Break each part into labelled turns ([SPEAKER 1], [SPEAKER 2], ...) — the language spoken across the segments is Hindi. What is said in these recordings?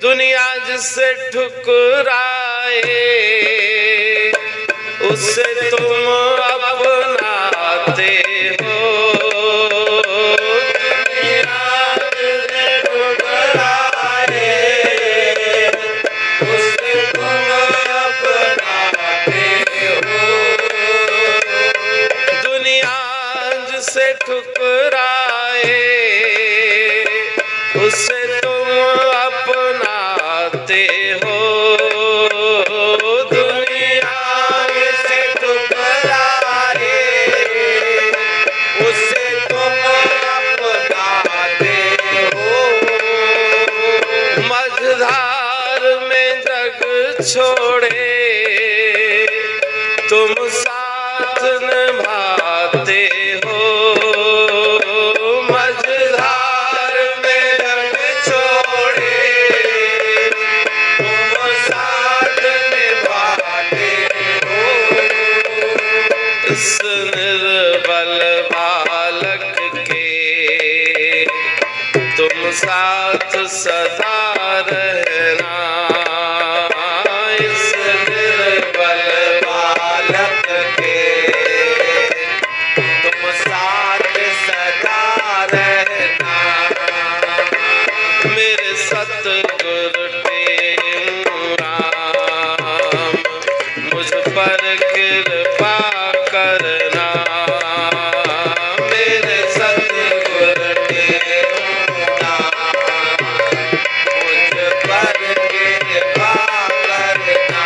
[SPEAKER 1] दुनिया जिसे ठुकराए उससे तुम अपनाते हो। दुनिया जिसे ठुकराए उससे तुम अपनाते हो। दुनिया जिसे ठुकराए उससे तुम अपनाते हो। दुनिया जिसे ठुकराए उससे तुम अपनाते हो। मझधार में जग छोड़े तुम साथ निभाते हो। मझधार में जग छोड़े तुम साथ निभाते हो। इस निर्बल बालक के तुम साथ सदा रहना। इस निर्बल बालक के तुम साथ सदा रहना। मेरे सतगुरु टेमुराम मुझ पर कृपा करना। मेरे सतगुरु टेमुराम मुझ पर कृपा करना।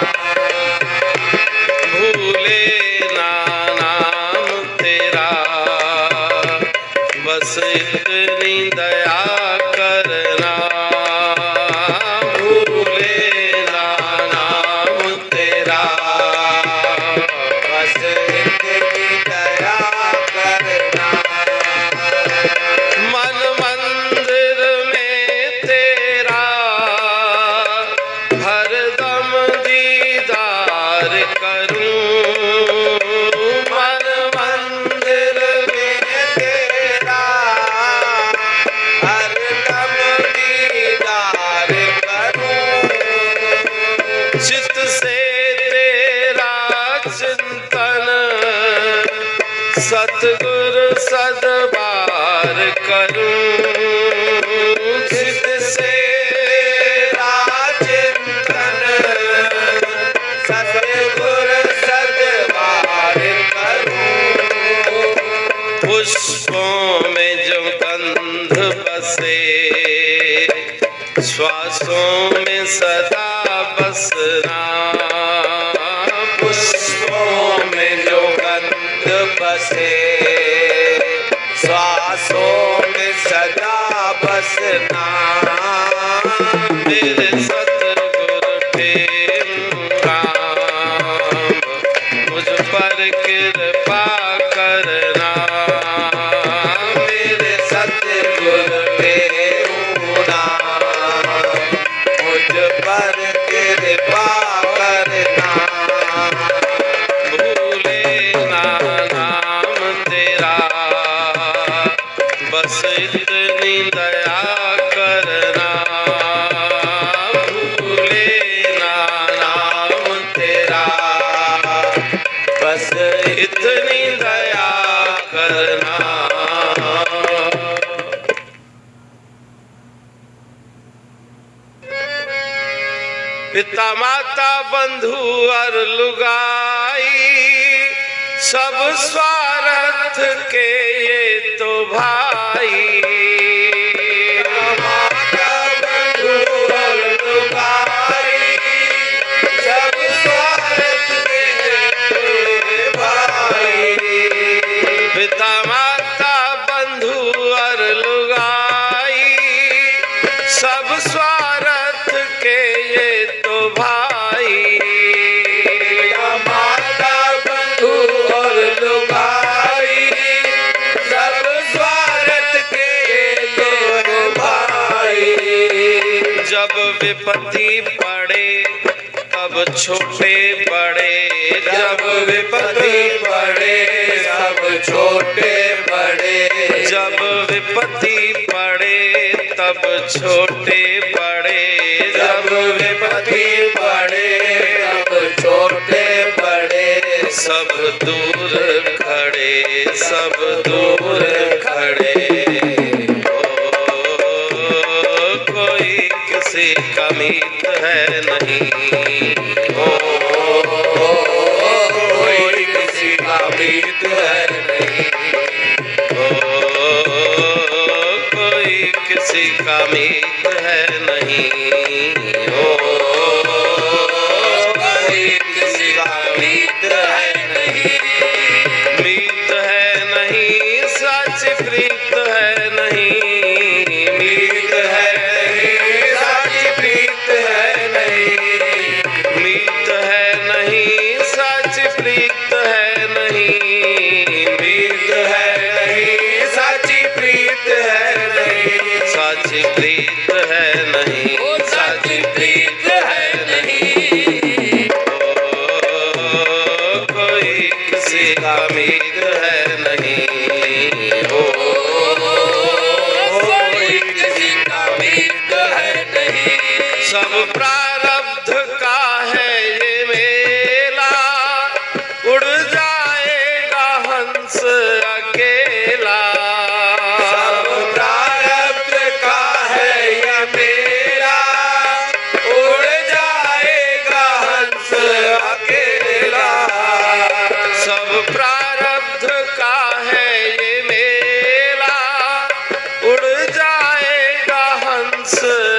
[SPEAKER 1] भूले ना नाम तेरा बस इतनी दया करना। भूले ना नाम तेरा बस इतनी दया करना। मन मंदिर में तेरा हरदम दीदार करूं। मन मंदिर में तेरा हरदम दीदार करूं। चित से तेरा चिंतन सतगुरु सदबार करूं। चित से तेरा चिंतन सतगुरु सदबार करूं। पुष्पों में जो गंध बसे श्वासों में सदा बसना। पुष्पों में जो गंध बसे श्वासों में सदा बसना। मेरे सतगुरु टेमुराम मुझ पर कृपा करना। मेरे सतगुरु टेमुराम मुझ पर कृपा करना। भूले ना नाम तेरा बस इतनी दया करना। भूले ना नाम तेरा बस इतनी दया करना। पिता माता बंधु और लुगाई सब स्वार्थ के ये तो भाई। माता बंधु और लुगाई सब स्वार्थ के ये तो भाई। पिता माता बंधु और लुगाई सब स्वार्थ के ये तो भाई। माता बंधु और लुगाई सब स्वार्थ के ये तो भाई। जब विपत्ति पड़े तब छोटे बड़े। जब विपत्ति पड़े सब छोटे बड़े। जब विपत्ति पड़े तब छोटे बड़े,
[SPEAKER 2] जब विपत्ति पड़े तब छोटे बड़े
[SPEAKER 1] सब दूर खड़े, सब दूर खड़े। ओ, कोई किसी का मीत है नहीं,
[SPEAKER 2] ओ, कोई किसी का मीत है नहीं,
[SPEAKER 1] ओ, कोई किसी का मीत है नहीं, ओ,
[SPEAKER 2] कोई किसी का मीत है नहीं।
[SPEAKER 1] मीत है नहीं सच प्रीत है नहीं,
[SPEAKER 2] मीत है नहीं सच प्रीत है नहीं,
[SPEAKER 1] मीत है नहीं सच प्रीत है नहीं,
[SPEAKER 2] मीत है नहीं सच प्रीत है नहीं,
[SPEAKER 1] सच प्रीत है नहीं,
[SPEAKER 2] सच प्रीत है नहीं।
[SPEAKER 1] कोई किसी का मीत है नहीं, ओ,
[SPEAKER 2] कोई किसी का मीत है नहीं।
[SPEAKER 1] सब प्रारब्ध का है ये मेला, उड़ जाएगा हंस अकेला।
[SPEAKER 2] सब प्रारब्ध का है ये मेरा, उड़ जाएगा हंस अकेला।
[SPEAKER 1] सब प्रारब्ध का है ये मेला, उड़ जाएगा हंस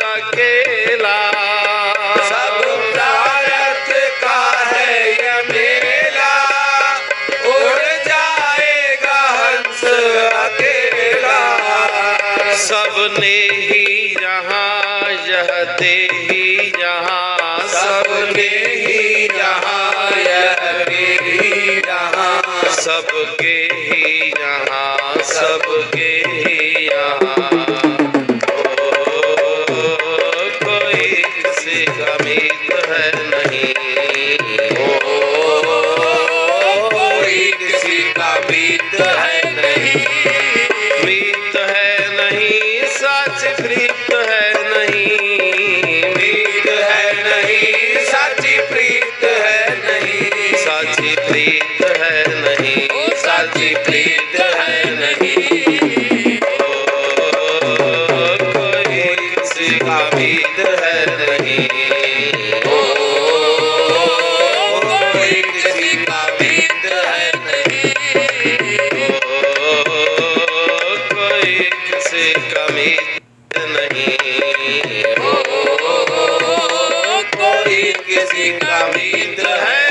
[SPEAKER 1] अकेला।
[SPEAKER 2] सब प्रारब्ध का है ये मेला, उड़ जाएगा हंस अकेला।
[SPEAKER 1] सबने ही यहाँ यह दे ही यहाँ,
[SPEAKER 2] सबने ही यहाँ यह ही यहाँ,
[SPEAKER 1] सबके ही यहाँ, सबके ही यहाँ। ओ, कोई किसी का मीत है नहीं,
[SPEAKER 2] ओ, कोई किसी का मीत है नहीं।
[SPEAKER 1] मीत है नहीं सच प्रीत है नहीं,
[SPEAKER 2] मीत है नहीं सच प्रीत है नहीं,
[SPEAKER 1] सच प्रीत है नहीं,
[SPEAKER 2] सच प्रीत है नहीं।
[SPEAKER 1] ओ, कोई किसी का मीत है नहीं,
[SPEAKER 2] ओ, कोई किसी का मीत है नहीं।
[SPEAKER 1] कोई किसी का मीत नहीं,
[SPEAKER 2] ओ, कोई किसी का मीत है